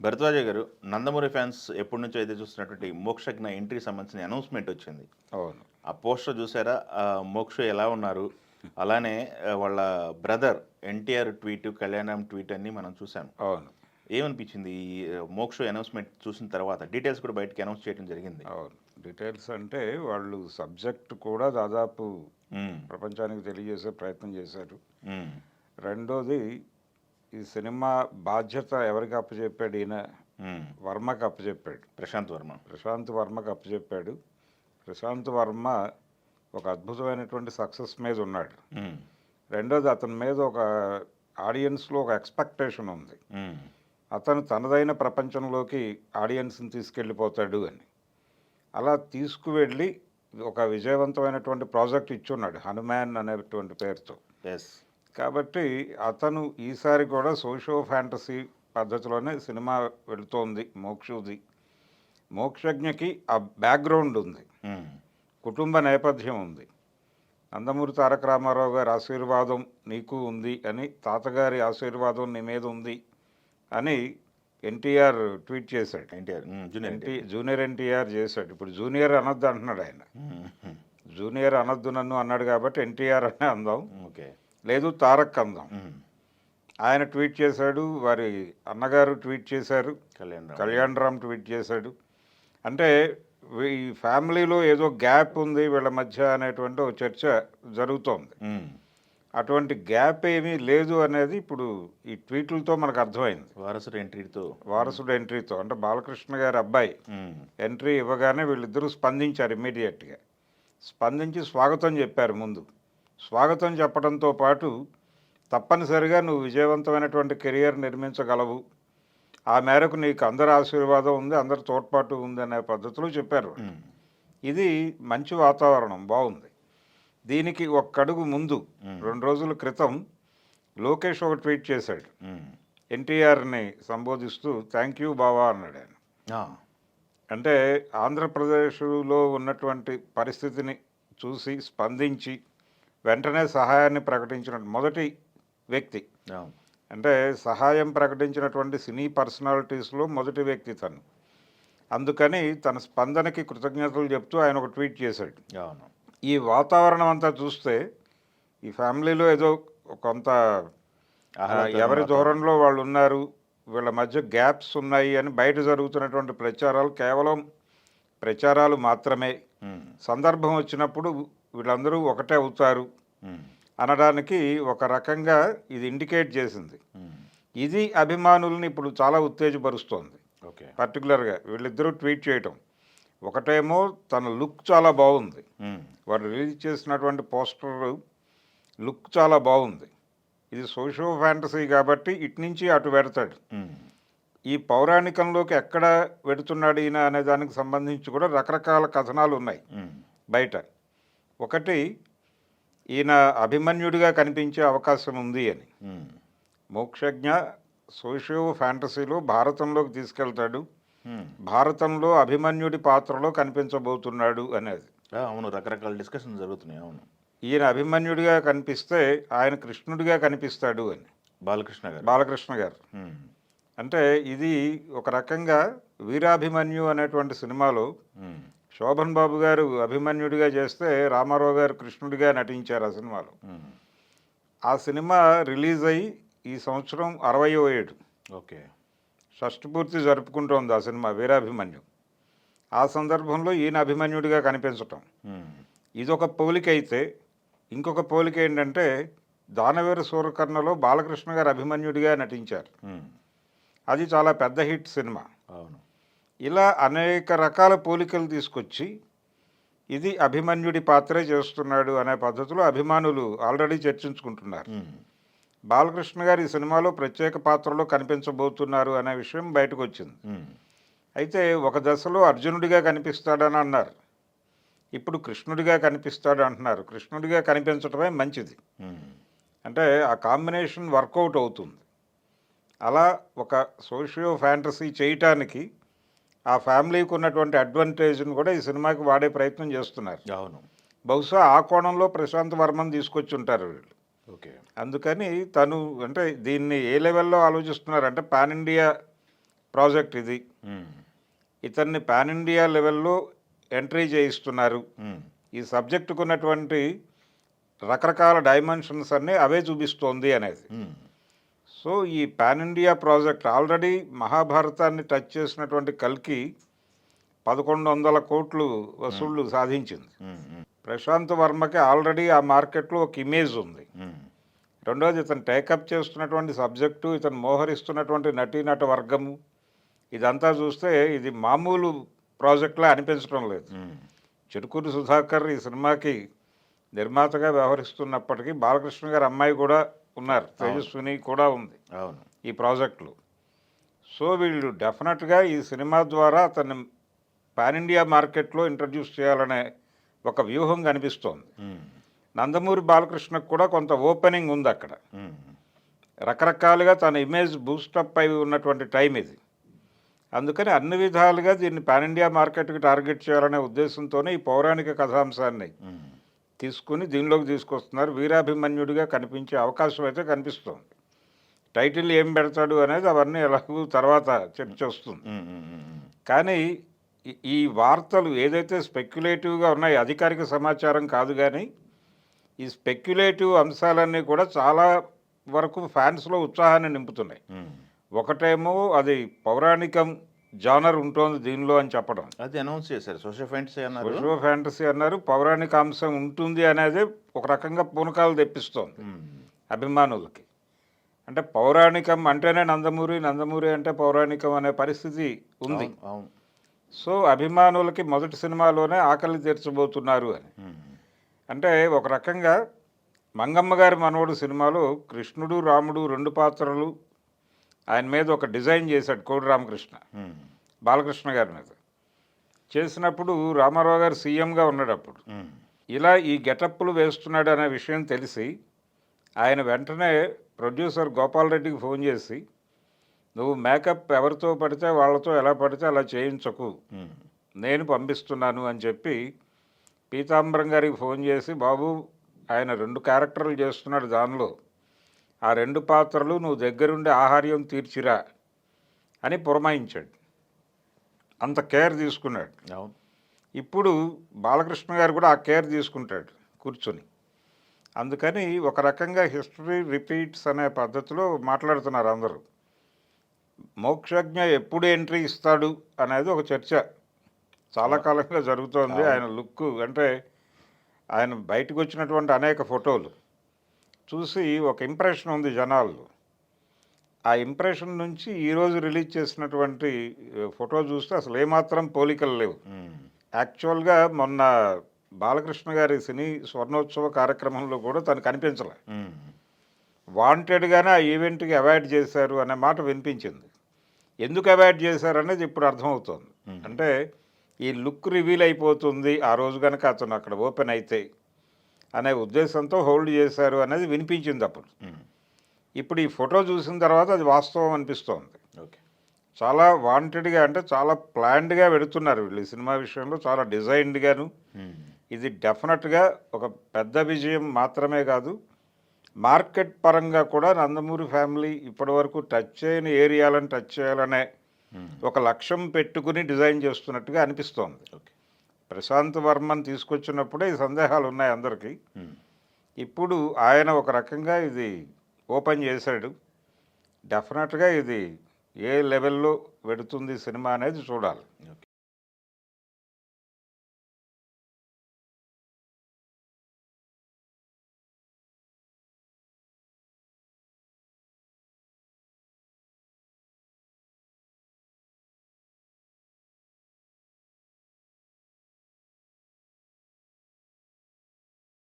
భరద్వాజ గారు, 'నందమూరి' ఫ్యాన్స్ ఎప్పటినుంచో ఎదురు చూస్తున్నటువంటి 'మోక్షజ్ఞ' ఎంట్రీకి సంబంధించిన అనౌన్స్‌మెంట్ వచ్చింది. అవును. ఆ పోస్టర్ చూసారా? మోక్ష ఎలా ఉన్నారు? అలానే వాళ్ళ బ్రదర్ 'ఎన్టీఆర్' ట్వీట్, 'కళ్యాణం' ట్వీట్ అన్నీ మనం చూసాం. అవును. ఏమనిపించింది ఈ 'మోక్ష' అనౌన్స్‌మెంట్ చూసిన తర్వాత? డీటెయిల్స్ కూడా బయటికి అనౌన్స్ చేయడం జరిగింది. అవును. డీటెయిల్స్ అంటే వాళ్ళు సబ్జెక్ట్ కూడా దాదాపు హ్మ్. ప్రపంచానికి తెలియజేసే ప్రయత్నం చేశారు. హ్మ్. రెండోది ఈ సినిమా బాధ్యత ఎవరికి అప్పచెప్పాడు ఈయన? హ్మ్. వర్మకి అప్పచెప్పాడు. ప్రశాంత్ వర్మ. ప్రశాంత్ వర్మకి అప్పచెప్పాడు. ప్రశాంత్ వర్మ ఒక అద్భుతమైనటువంటి సక్సెస్ మీద ఉన్నాడు. హ్మ్. రెండోది అతని మీద ఒక ఆడియన్స్లో ఒక ఎక్స్పెక్టేషన్ ఉంది. హ్మ్. అతను తనదైన ప్రపంచంలోకి ఆడియన్స్ని తీసుకెళ్ళిపోతాడు అని. అలా తీసుకువెళ్ళి ఒక విజయవంతమైనటువంటి ప్రాజెక్ట్ ఇచ్చున్నాడు 'హనుమాన్' అనేటువంటి పేరుతో. యెస్. కాబట్టి అతను ఈసారి కూడా సోషియో ఫ్యాంటసీ పద్ధతిలోనే సినిమా వెళుతోంది 'మోక్షది'. 'మోక్షజ్ఞ'కి ఆ బ్యాక్గ్రౌండ్ ఉంది, హ్మ్. కుటుంబ నేపథ్యం ఉంది. నందమూరి తారక రామారావు గారి ఆశీర్వాదం నీకు ఉంది అని, తాతగారి ఆశీర్వాదం నీ మీద ఉంది అని ఎన్టీఆర్ ట్వీట్ చేశాడు. ఎన్టీఆర్. జూనియర్ ఎన్టీఆర్. జూనియర్ ఎన్టీఆర్ చేశాడు. ఇప్పుడు జూనియర్ అనొద్దు అంటున్నాడు ఆయన. హ్మ్. జూనియర్ అనొద్దు నన్ను అన్నాడు కాబట్టి ఎన్టీఆర్ అనే అందాం, ఓకే. లేదు తారక్ అందాం. హ్మ్. ఆయన ట్వీట్ చేశాడు, వారి అన్నగారు ట్వీట్ చేశారు, కళ్యాణ్. కళ్యాణ్ రామ్ ట్వీట్ చేశాడు. అంటే ఈ ఫ్యామిలీలో ఏదో గ్యాప్ ఉంది వీళ్ళ మధ్య అనేటువంటి ఒక చర్చ జరుగుతోంది. హ్మ్. అటువంటి గ్యాప్ ఏమీ లేదు అనేది ఇప్పుడు ఈ ట్వీట్లతో మనకు అర్థమైంది. వారసుడు ఎంట్రీతో. వారసుడు ఎంట్రీతో అంటే బాలకృష్ణ గారి అబ్బాయి హ్మ్. ఎంట్రీ ఇవ్వగానే వీళ్ళిద్దరూ స్పందించారు ఇమ్మీడియట్గా. స్పందించి స్వాగతం చెప్పారు ముందు. స్వాగతం చెప్పడంతో పాటు తప్పనిసరిగా నువ్వు విజయవంతమైనటువంటి కెరియర్ నిర్మించగలవు, ఆ మేరకు నీకు అందరి ఆశీర్వాదం ఉంది, అందరి తోడ్పాటు ఉంది అనే పద్ధతిలో చెప్పారు. హ్మ్. ఇది మంచి వాతావరణం, బాగుంది. దీనికి ఒక్కడుగు ముందు 2 రోజుల క్రితం లోకేష్ ఒక ట్వీట్ చేశాడు. హ్మ్. ఎన్టీఆర్ని సంబోధిస్తూ థ్యాంక్ యూ బావా అన్నాడు ఆయన. ఆ! అంటే ఆంధ్రప్రదేశ్లో ఉన్నటువంటి పరిస్థితిని చూసి స్పందించి వెంటనే సహాయాన్ని ప్రకటించిన మొదటి వ్యక్తి. అవును. అంటే సహాయం ప్రకటించినటువంటి సినీ పర్సనాలిటీస్లో మొదటి వ్యక్తి తను. అందుకని తన స్పందనకి కృతజ్ఞతలు చెప్తూ ఆయన ఒక ట్వీట్ చేశాడు. అవును. ఈ వాతావరణం అంతా చూస్తే ఈ ఫ్యామిలీలో ఏదో కొంత ఎవరి ధోరణిలో వాళ్ళు ఉన్నారు, వీళ్ళ మధ్య గ్యాప్స్ ఉన్నాయి అని బయట జరుగుతున్నటువంటి ప్రచారాలు కేవలం ప్రచారాలు మాత్రమే. హ్మ్. సందర్భం వచ్చినప్పుడు వీళ్ళందరూ ఒకటే అవుతారు హ్మ్. అనడానికి ఒక రకంగా ఇది ఇండికేట్ చేసింది. హ్మ్. ఇది అభిమానుల్ని ఇప్పుడు చాలా ఉత్తేజపరుస్తోంది. ఓకే. పర్టికులర్గా వీళ్ళిద్దరూ ట్వీట్ చేయటం. ఒకటేమో తన లుక్ చాలా బాగుంది, హ్మ్. వారు రిలీజ్ చేసినటువంటి పోస్టర్ లుక్ చాలా బాగుంది. ఇది సోషియో ఫ్యాంటసీ కాబట్టి ఇటు నుంచి అటు పెడతాడు. హ్మ్. ఈ పౌరాణికంలోకి ఎక్కడ వెడుతున్నాడు ఈయన అనే దానికి సంబంధించి కూడా రకరకాల కథనాలు ఉన్నాయి హ్మ్. బయట. ఒకటి, ఈయన అభిమన్యుడిగా కనిపించే అవకాశం ఉంది అని. హ్మ్. మోక్షజ్ఞ సోషియో ఫ్యాంటసీలో భారతంలోకి తీసుకెళ్తాడు, హ్మ్. భారతంలో అభిమన్యుడి పాత్రలో కనిపించబోతున్నాడు అనేది. అవును. రకరకాల డిస్కషన్ జరుగుతున్నాయి. అవును. ఈయన అభిమన్యుడిగా కనిపిస్తే ఆయన కృష్ణుడిగా కనిపిస్తాడు అని బాలకృష్ణ గారు. బాలకృష్ణ గారు. హ్మ్. అంటే ఇది ఒక రకంగా వీరాభిమన్యు అనేటువంటి సినిమాలో హ్మ్. శోభన్ బాబు గారు అభిమన్యుడిగా చేస్తే రామారావు గారు కృష్ణుడిగా నటించారు ఆ సినిమాలో. హ్మ్. ఆ సినిమా రిలీజ్ అయ్యి ఈ సంవత్సరం 60వ ఏడు ఓకే. షష్ఠపూర్తి జరుపుకుంటోంది ఆ సినిమా వీరాభిమన్యు. ఆ సందర్భంలో ఈయన అభిమన్యుడిగా కనిపించటం హ్మ్. ఇదొక పోలిక అయితే, ఇంకొక పోలిక ఏంటంటే దానవీర సూరకర్ణలో బాలకృష్ణ గారు అభిమన్యుడిగా నటించారు. హ్మ్. అది చాలా పెద్ద హిట్ సినిమా. అవును. ఇలా అనేక రకాల పోలికలు తీసుకొచ్చి ఇది అభిమన్యుడి పాత్రే చేస్తున్నాడు అనే పద్ధతిలో అభిమానులు ఆల్రెడీ చర్చించుకుంటున్నారు. హ్మ్. బాలకృష్ణ గారు ఈ సినిమాలో ప్రత్యేక పాత్రలో కనిపించబోతున్నారు అనే విషయం బయటకు వచ్చింది. హ్మ్. అయితే ఒక దశలో అర్జునుడిగా కనిపిస్తాడని అన్నారు, ఇప్పుడు కృష్ణుడిగా కనిపిస్తాడు అంటున్నారు. కృష్ణుడిగా కనిపించడమే మంచిది, హ్మ్. అంటే ఆ కాంబినేషన్ వర్కౌట్ అవుతుంది. అలా ఒక సోషియో ఫ్యాంటసీ చేయటానికి ఆ ఫ్యామిలీకి ఉన్నటువంటి అడ్వాంటేజ్ని కూడా ఈ సినిమాకి వాడే ప్రయత్నం చేస్తున్నారు. అవును. బహుశా ఆ కోణంలో ప్రశాంత్ వర్మని తీసుకొచ్చి ఉంటారు వీళ్ళు. ఓకే. అందుకని తను అంటే దీన్ని ఏ లెవెల్లో ఆలోచిస్తున్నారంటే పాన్ ఇండియా ప్రాజెక్ట్ ఇది. ఉమ్, ఇతన్ని పాన్ ఇండియా లెవెల్లో ఎంట్రీ చేయిస్తున్నారు. ఉమ్, ఈ సబ్జెక్టుకు ఉన్నటువంటి రకరకాల డైమెన్షన్స్ అన్నీ అవే చూపిస్తోంది అనేది. ఉమ్, సో ఈ పాన్ ఇండియా ప్రాజెక్ట్ ఆల్రెడీ మహాభారతాన్ని టచ్ చేసినటువంటి కల్కి 1100 కోట్లు వసూళ్లు సాధించింది. ఉమ్, ఉమ్, ప్రశాంత్ వర్మకి ఆల్రెడీ ఆ మార్కెట్లో ఒక ఇమేజ్ ఉంది. ఉమ్, రెండోది ఇతను టేకప్ చేస్తున్నటువంటి సబ్జెక్టు, ఇతను మోహరిస్తున్నటువంటి నటీనట వర్గము, ఇదంతా చూస్తే ఇది మామూలు ప్రాజెక్ట్లా అనిపించడం లేదు. ఉమ్, చిరుకూరి సుధాకర్ ఈ సినిమాకి నిర్మాతగా వ్యవహరిస్తున్నప్పటికీ బాలకృష్ణ గారి అమ్మాయి కూడా ఉన్నారు, తేజస్విని కూడా ఉంది అవును. ఈ ప్రాజెక్టులో. సో వీళ్ళు డెఫినెట్గా ఈ సినిమా ద్వారా అతన్ని పాన్ ఇండియా మార్కెట్లో ఇంట్రడ్యూస్ చేయాలనే ఒక వ్యూహం కనిపిస్తోంది. ఉమ్, నందమూరి బాలకృష్ణకు కూడా కొంత ఓపెనింగ్ ఉంది అక్కడ. ఉమ్, రకరకాలుగా తన ఇమేజ్ బూస్టప్ అయి ఉన్నటువంటి టైం ఇది. అందుకని అన్ని విధాలుగా దీన్ని పాన్ ఇండియా మార్కెట్కి టార్గెట్ చేయాలనే ఉద్దేశంతోనే ఈ పౌరాణిక కథాంశాన్ని ఉమ్, తీసుకుని దీనిలోకి తీసుకొస్తున్నారు. వీరాభిమన్యుడిగా కనిపించే అవకాశం అయితే కనిపిస్తోంది. టైటిల్ ఏం పెడతాడు అనేది అవన్నీ ఎలాగూ తర్వాత చర్చ వస్తుంది. ఉమ్, ఉమ్, ఉమ్, కానీ ఈ వార్తలు ఏదైతే స్పెక్యులేటివ్గా ఉన్నాయి, అధికారిక సమాచారం కాదు, కానీ ఈ స్పెక్యులేటివ్ అంశాలన్నీ కూడా చాలా వరకు ఫ్యాన్స్లో ఉత్సాహాన్ని నింపుతున్నాయి. ఉమ్. ఒకటేమో అది పౌరాణికం జానర్ ఉంటుంది దీనిలో అని చెప్పడం, అది అనౌన్స్ చేశారు, సోషల్ ఫ్యాంటసీ అన్నారు. విశ్వ ఫ్యాంటసీ అన్నారు, పౌరాణిక అంశం ఉంటుంది అనేది ఒక రకంగా పూనకాలు తెప్పిస్తోంది ఉమ్, అభిమానులకి. అంటే పౌరాణికం అంటేనే నందమూరి, నందమూరి అంటే పౌరాణికం అనే పరిస్థితి ఉంది. అవును, అవును. సో అభిమానులకి మొదటి సినిమాలోనే ఆకలి తీర్చబోతున్నారు అని. ఉమ్, అంటే ఒక రకంగా మంగమ్మ గారి మనవడు సినిమాలో కృష్ణుడు రాముడు రెండు పాత్రలు ఆయన మీద ఒక డిజైన్ చేశాడు కోడి రామకృష్ణ, ఉమ్, బాలకృష్ణ గారి మీద చేసినప్పుడు రామారావు గారు సీఎంగా ఉన్నాడు అప్పుడు. ఉమ్, ఇలా ఈ గెటప్పులు వేస్తున్నాడు అనే విషయం తెలిసి ఆయన వెంటనే ప్రొడ్యూసర్ గోపాల్ రెడ్డికి ఫోన్ చేసి, నువ్వు మేకప్ ఎవరితో పడితే వాళ్ళతో ఎలా పడితే అలా చేయించకు, ఉమ్, నేను పంపిస్తున్నాను అని చెప్పి పీతాంబరం గారికి ఫోన్ చేసి, బాబు ఆయన 2 క్యారెక్టర్లు చేస్తున్నాడు, దానిలో ఆ 2 పాత్రలు నువ్వు దగ్గరుండి ఆహార్యం తీర్చిరా అని పురమాయించాడు. అంత కేర్ తీసుకున్నాడు. అవును. ఇప్పుడు బాలకృష్ణ గారు కూడా ఆ కేర్ తీసుకుంటాడు కూర్చొని. అందుకని ఒక రకంగా హిస్టరీ రిపీట్స్ అనే పద్ధతిలో మాట్లాడుతున్నారు అందరూ. మోక్షజ్ఞ ఎప్పుడు ఎంట్రీ ఇస్తాడు అనేది ఒక చర్చ చాలా కాలంగా జరుగుతోంది. ఆయన లుక్ అంటే ఆయన బయటకు వచ్చినటువంటి అనేక ఫోటోలు చూసి ఒక ఇంప్రెషన్ ఉంది జనాల్లో. ఆ ఇంప్రెషన్ నుంచి ఈరోజు రిలీజ్ చేసినటువంటి ఫోటో చూస్తే అసలు ఏమాత్రం పోలికలు లేవు. ఉమ్, యాక్చువల్గా మొన్న బాలకృష్ణ గారి సినీ స్వర్ణోత్సవ కార్యక్రమంలో కూడా తను కనిపించలే. ఉమ్, వాంటెడ్గానే ఆ ఈవెంట్కి అవాయిడ్ చేశారు అనే మాట వినిపించింది. ఎందుకు అవాయిడ్ చేశారనేది ఇప్పుడు అర్థమవుతోంది. అంటే ఈ లుక్ రివీల్ అయిపోతుంది ఆ రోజు కనుక అతను అక్కడ ఓపెన్ అయితే అనే ఉద్దేశంతో హోల్డ్ చేశారు అనేది వినిపించింది అప్పుడు. ఉమ్, ఇప్పుడు ఈ ఫోటో చూసిన తర్వాత అది వాస్తవం అనిపిస్తోంది. ఓకే. చాలా వాంటెడ్గా అంటే చాలా ప్లాన్డ్గా పెడుతున్నారు వీళ్ళు ఈ సినిమా విషయంలో, చాలా డిజైన్డ్గాను. ఉమ్, ఇది డెఫినెట్గా ఒక పెద్ద విజయం మాత్రమే కాదు, మార్కెట్ పరంగా కూడా నందమూరి ఫ్యామిలీ ఇప్పటివరకు టచ్ చేయని ఏరియాలను టచ్ చేయాలనే ఉమ్, ఒక లక్ష్యం పెట్టుకుని డిజైన్ చేస్తున్నట్టుగా అనిపిస్తోంది. ఓకే. ప్రశాంత్ వర్మని తీసుకొచ్చినప్పుడే ఈ సందేహాలు ఉన్నాయి అందరికీ. ఉమ్, ఇప్పుడు ఆయన ఒక రకంగా ఇది ఓపెన్ చేశాడు. డెఫినెట్గా ఇది ఏ లెవెల్లో పెడుతుంది సినిమా అనేది చూడాలి. ఓకే.